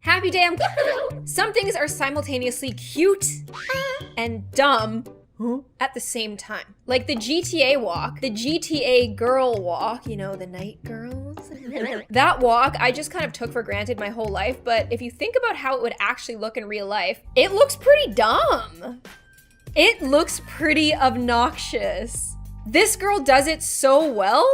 Happy day, some things are simultaneously cute and dumb at the same time. Like the GTA walk, the GTA girl walk, you know, the night girls. That walk, I just kind of took for granted my whole life, but if you think about how it would actually look in real life, it looks pretty dumb. It looks pretty obnoxious. This girl does it so well,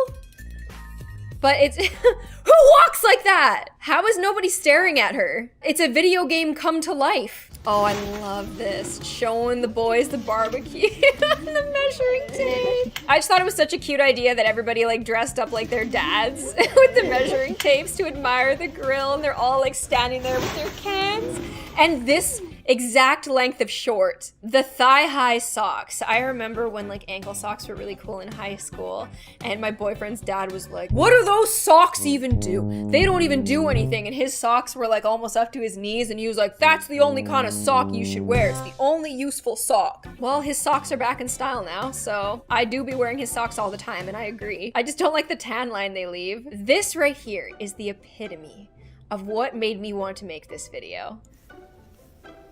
but it's, who walks like that? How is nobody staring at her? It's a video game come to life. Oh, I love this. Showing the boys the barbecue, the measuring tape. I just thought it was such a cute idea that everybody like dressed up like their dads with the measuring tapes to admire the grill, and they're all like standing there with their cans. And this exact length of short, the thigh-high socks. I remember when like ankle socks were really cool in high school, and my boyfriend's dad was like, what do those socks even do? They don't even do anything. And his socks were like almost up to his knees, and he was like, that's the only kind of sock you should wear. It's the only useful sock. Well, his socks are back in style now, so I do be wearing his socks all the time, and I agree. I just don't like the tan line they leave. This right here is the epitome of what made me want to make this video.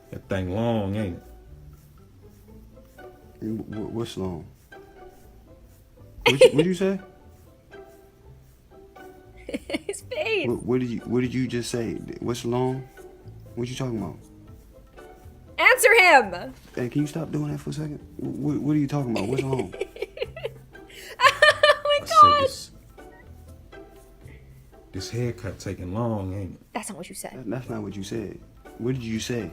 That thing long, ain't it? What's long? What'd you say? His face. What did you just say? What's long? What you talking about? Answer him! Hey, can you stop doing that for a second? What are you talking about? What's long? Oh my god! This haircut taking long, ain't it? That's not what you said. That's not what you said. What did you say?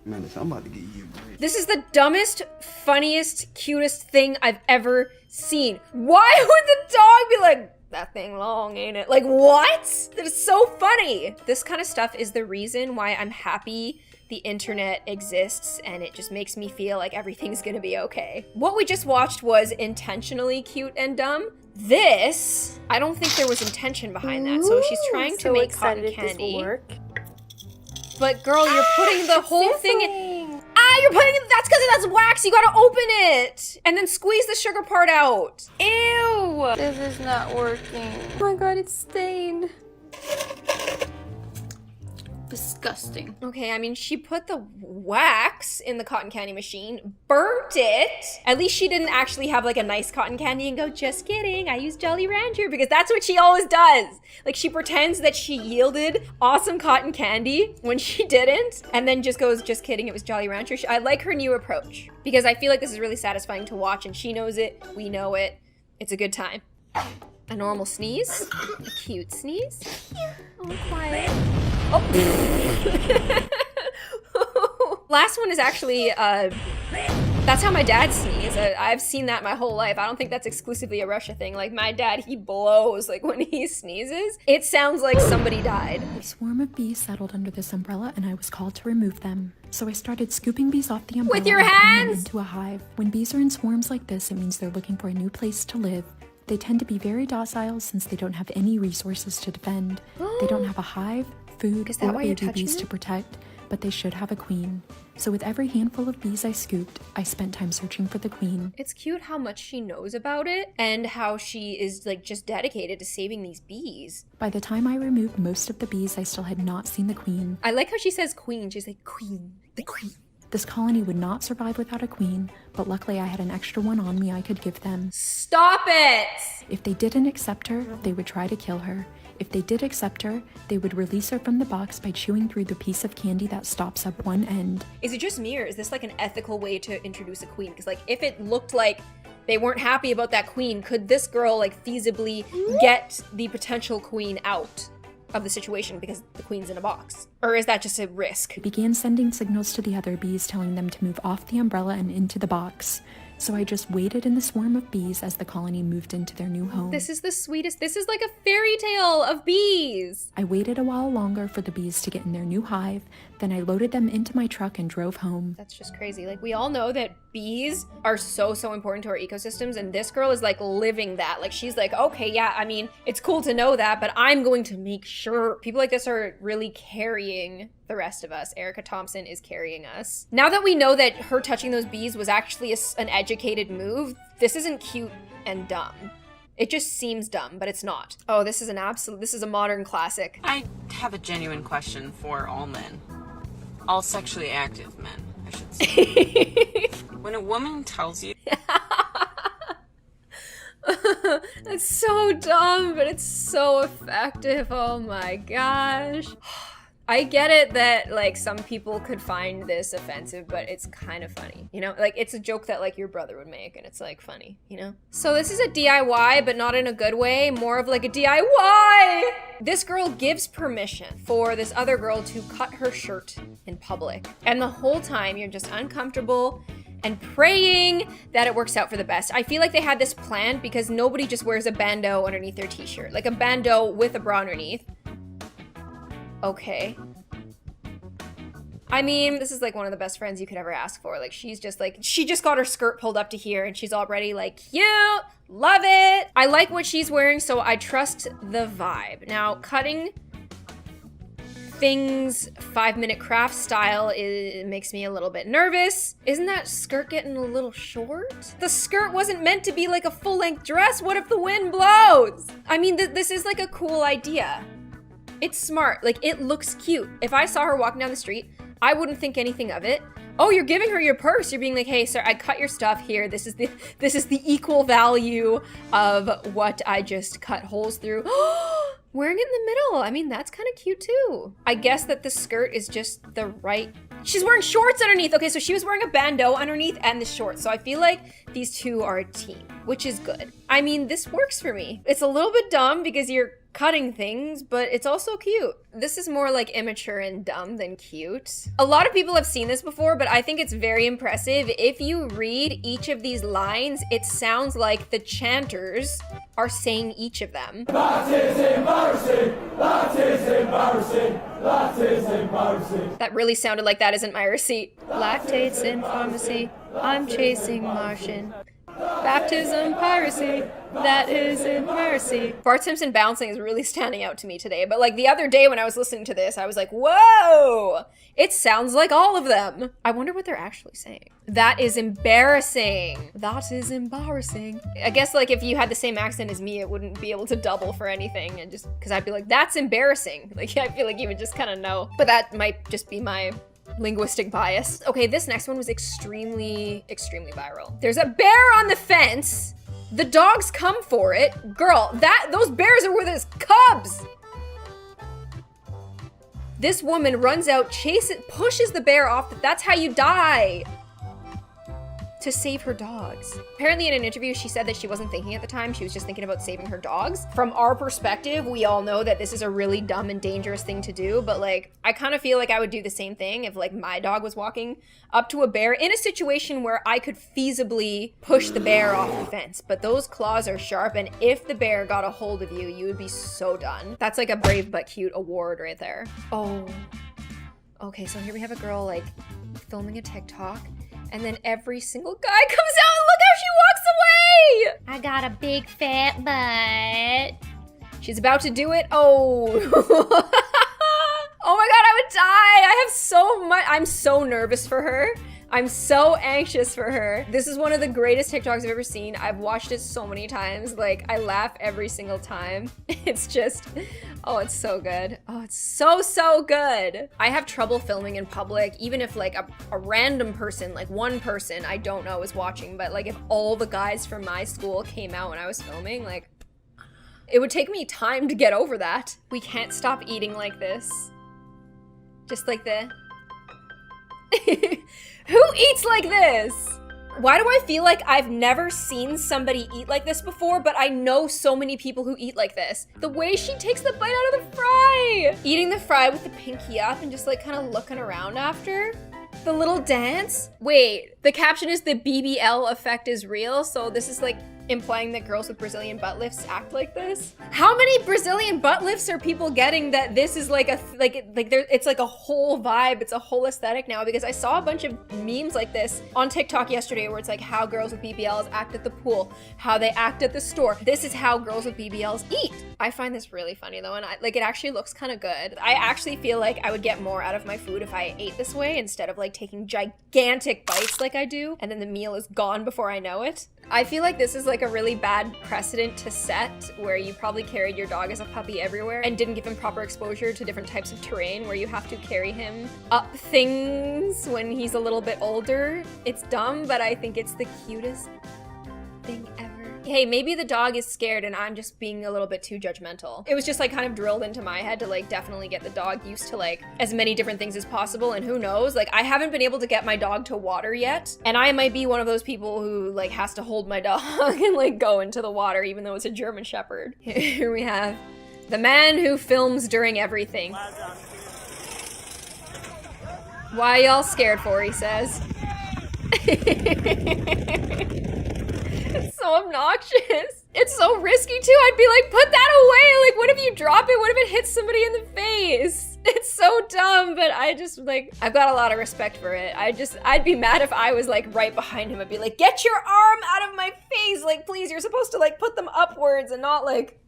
Man, listen, I'm about to get you. This is the dumbest, funniest, cutest thing I've ever seen. Why would the dog be like, that thing long, ain't it? Like, what? That is so funny. This kind of stuff is the reason why I'm happy the internet exists, and it just makes me feel like everything's gonna be okay. What we just watched was intentionally cute and dumb. This, I don't think there was intention behind that. So she's trying to make cotton candy. This will work. But girl, you're putting the whole thing in. Ah, you're putting it, that's because that's wax. You gotta open it. And then squeeze the sugar part out. Ew. This is not working. Oh my god, it's stained. Disgusting. Okay, I mean, she put the wax in the cotton candy machine, burnt it. At least she didn't actually have like a nice cotton candy and go, just kidding, I used Jolly Rancher, because that's what she always does. Like, she pretends that she yielded awesome cotton candy when she didn't, and then just goes, just kidding, it was Jolly Rancher. I like her new approach, because I feel like this is really satisfying to watch, and she knows it, we know it. It's a good time. A normal sneeze, a cute sneeze. Oh, quiet. Oh. Last one is actually, that's how my dad sneezes. I've seen that my whole life. I don't think that's exclusively a Russia thing. Like, my dad, he blows, like, when he sneezes. It sounds like somebody died. A swarm of bees settled under this umbrella, and I was called to remove them. So I started scooping bees off the umbrella with your and putting them hands? into a hive. When bees are in swarms like this, it means they're looking for a new place to live. They tend to be very docile since they don't have any resources to defend. They don't have a hive, food, Is that or why you're baby bees touching to it? protect, but they should have a queen. So with every handful of bees I scooped, I spent time searching for the queen. It's cute how much she knows about it and how she is like just dedicated to saving these bees. By the time I removed most of the bees, I still had not seen the queen. I like how she says queen. She's like, queen, the queen. This colony would not survive without a queen, but luckily I had an extra one on me I could give them. Stop it! If they didn't accept her, they would try to kill her. If they did accept her, they would release her from the box by chewing through the piece of candy that stops up one end. Is it just me, or is this like an ethical way to introduce a queen? Because like, if it looked like they weren't happy about that queen, could this girl like feasibly get the potential queen out of the situation because the queen's in a box? Or is that just a risk? I began sending signals to the other bees telling them to move off the umbrella and into the box. So I just waited in the swarm of bees as the colony moved into their new home. This is the sweetest. This is like a fairy tale of bees. I waited a while longer for the bees to get in their new hive, then I loaded them into my truck and drove home. That's just crazy. Like, we all know that bees are so important to our ecosystems, and this girl is like living that. Like, she's like, okay, yeah, I mean, it's cool to know that, but I'm going to make sure. People like this are really carrying the rest of us. Erica Thompson is carrying us. Now that we know that her touching those bees was actually an educated move, this isn't cute and dumb. It just seems dumb, but it's not. Oh, this is a modern classic. I have a genuine question for all men. All sexually active men, I should say. When a woman tells you... That's so dumb, but it's so effective. Oh my gosh. I get it that like some people could find this offensive, but it's kind of funny, you know? Like it's a joke that like your brother would make and it's like funny, you know? So this is a DIY, but not in a good way, more of like a DIY! This girl gives permission for this other girl to cut her shirt in public. And the whole time you're just uncomfortable and praying that it works out for the best. I feel like they had this planned because nobody just wears a bandeau underneath their t-shirt. Like a bandeau with a bra underneath. Okay. I mean, this is like one of the best friends you could ever ask for. Like she's just like, she just got her skirt pulled up to here and she's already like, cute, love it. I like what she's wearing, so I trust the vibe. Now, cutting things 5-minute craft style it makes me a little bit nervous. Isn't that skirt getting a little short? The skirt wasn't meant to be like a full-length dress. What if the wind blows? I mean, this is like a cool idea. It's smart. Like, it looks cute. If I saw her walking down the street, I wouldn't think anything of it. Oh, you're giving her your purse. You're being like, hey, sir, I cut your stuff here. This is the equal value of what I just cut holes through. Wearing it in the middle. I mean, that's kind of cute too. I guess that the skirt is just the right... She's wearing shorts underneath. Okay, so she was wearing a bandeau underneath and the shorts. So I feel like these two are a team, which is good. I mean, this works for me. It's a little bit dumb because you're cutting things, but it's also cute. This is more like immature and dumb than cute. A lot of people have seen this before, but I think it's very impressive. If you read each of these lines, it sounds like the chanters are saying each of them. That is embarrassing! That is embarrassing! That is embarrassing! That really sounded like that isn't my receipt. Lactates in pharmacy, I'm chasing Martian. Baptism, piracy, that is in mercy. Bart Simpson bouncing is really standing out to me today, but like the other day when I was listening to this, I was like, whoa! It sounds like all of them. I wonder what they're actually saying. That is embarrassing. That is embarrassing. I guess like if you had the same accent as me, it wouldn't be able to double for anything, and just because I'd be like, that's embarrassing. Like I feel like you would just kind of know, but that might just be my linguistic bias. Okay, this next one was extremely viral. There's a bear on the fence. The dogs come for it. Girl, those bears are with his cubs. This woman runs out, pushes the bear off. That's how you die. To save her dogs. Apparently in an interview, she said that she wasn't thinking at the time. She was just thinking about saving her dogs. From our perspective, we all know that this is a really dumb and dangerous thing to do, but like, I kind of feel like I would do the same thing if like my dog was walking up to a bear in a situation where I could feasibly push the bear off the fence. But those claws are sharp, and if the bear got a hold of you, you would be so done. That's like a brave but cute award right there. Oh. Okay, so here we have a girl like filming a TikTok. And then every single guy comes out and look how she walks away! I got a big fat butt. She's about to do it. Oh. Oh my god, I would die. I have so much. I'm so nervous for her. I'm so anxious for her. This is one of the greatest TikToks I've ever seen. I've watched it so many times. Like, I laugh every single time. It's just, oh, it's so good. Oh, it's so good. I have trouble filming in public, even if like a random person, like one person I don't know is watching, but like if all the guys from my school came out when I was filming, like, it would take me time to get over that. We can't stop eating like this. Just like the... Who eats like this? Why do I feel like I've never seen somebody eat like this before, but I know so many people who eat like this? The way she takes the bite out of the fry! Eating the fry with the pinky up and just like kind of looking around after. The little dance. Wait, the caption is the BBL effect is real, so this is like implying that girls with Brazilian butt lifts act like this? How many Brazilian butt lifts are people getting that this is like it's like a whole vibe, it's a whole aesthetic now? Because I saw a bunch of memes like this on TikTok yesterday where it's like how girls with BBLs act at the pool, how they act at the store. This is how girls with BBLs eat. I find this really funny though, and it actually looks kind of good. I actually feel like I would get more out of my food if I ate this way instead of like taking gigantic bites like I do, and then the meal is gone before I know it. I feel like this is like a really bad precedent to set where you probably carried your dog as a puppy everywhere and didn't give him proper exposure to different types of terrain where you have to carry him up things when he's a little bit older. It's dumb, but I think it's the cutest thing ever. Hey, maybe the dog is scared and I'm just being a little bit too judgmental. It was just like kind of drilled into my head to like definitely get the dog used to like as many different things as possible, and who knows, like I haven't been able to get my dog to water yet, and I might be one of those people who like has to hold my dog and like go into the water even though it's a German Shepherd. Here we have the man who films during everything. Why y'all scared for, he says. It's so obnoxious. It's so risky too. I'd be like, put that away. Like, what if you drop it? What if it hits somebody in the face? It's so dumb, but I just like, I've got a lot of respect for it. I'd be mad if I was like right behind him. I'd be like, get your arm out of my face. Like, please, you're supposed to like put them upwards and not like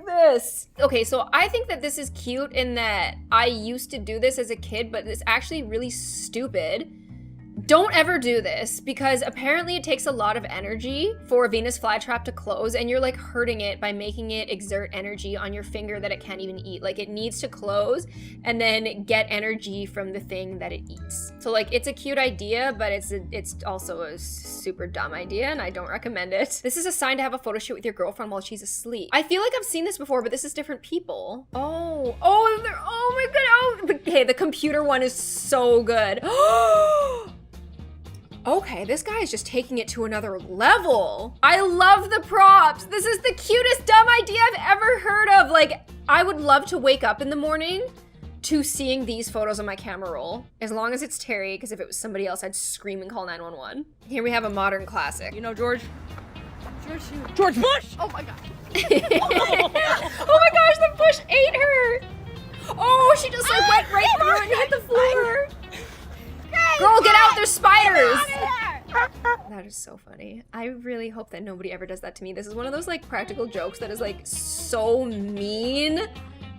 this. Okay, so I think that this is cute in that I used to do this as a kid, but it's actually really stupid. Don't ever do this because apparently it takes a lot of energy for a Venus flytrap to close, and you're like hurting it by making it exert energy on your finger that it can't even eat. Like it needs to close and then get energy from the thing that it eats. So like it's a cute idea, but it's also a super dumb idea and I don't recommend it. This is a sign to have a photo shoot with your girlfriend while she's asleep. I feel like I've seen this before, but this is different people. Oh my god. Okay, the computer one is so good. Okay, this guy is just taking it to another level. I love the props. This is the cutest dumb idea I've ever heard of. Like, I would love to wake up in the morning to seeing these photos on my camera roll. As long as it's Terry, because if it was somebody else, I'd scream and call 911. Here we have a modern classic. You know George Bush! Oh my god. Oh my gosh, the bush ate her. Oh, she just like went right through it and hit the floor. Girl, get out, there's spiders! That is so funny. I really hope that nobody ever does that to me. This is one of those like practical jokes that is like so mean,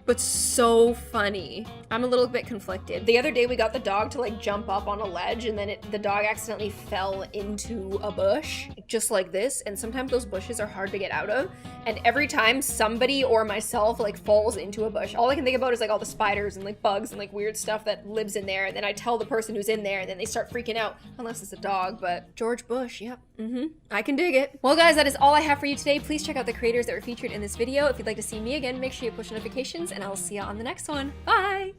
but so funny. I'm a little bit conflicted. The other day we got the dog to like jump up on a ledge and then the dog accidentally fell into a bush, just like this. And sometimes those bushes are hard to get out of. And every time somebody or myself like falls into a bush, all I can think about is like all the spiders and like bugs and like weird stuff that lives in there. And then I tell the person who's in there and then they start freaking out, unless it's a dog, but George Bush, yep. I can dig it. Well guys, that is all I have for you today. Please check out the creators that were featured in this video. If you'd like to see me again, make sure you push notifications and I will see you on the next one. Bye!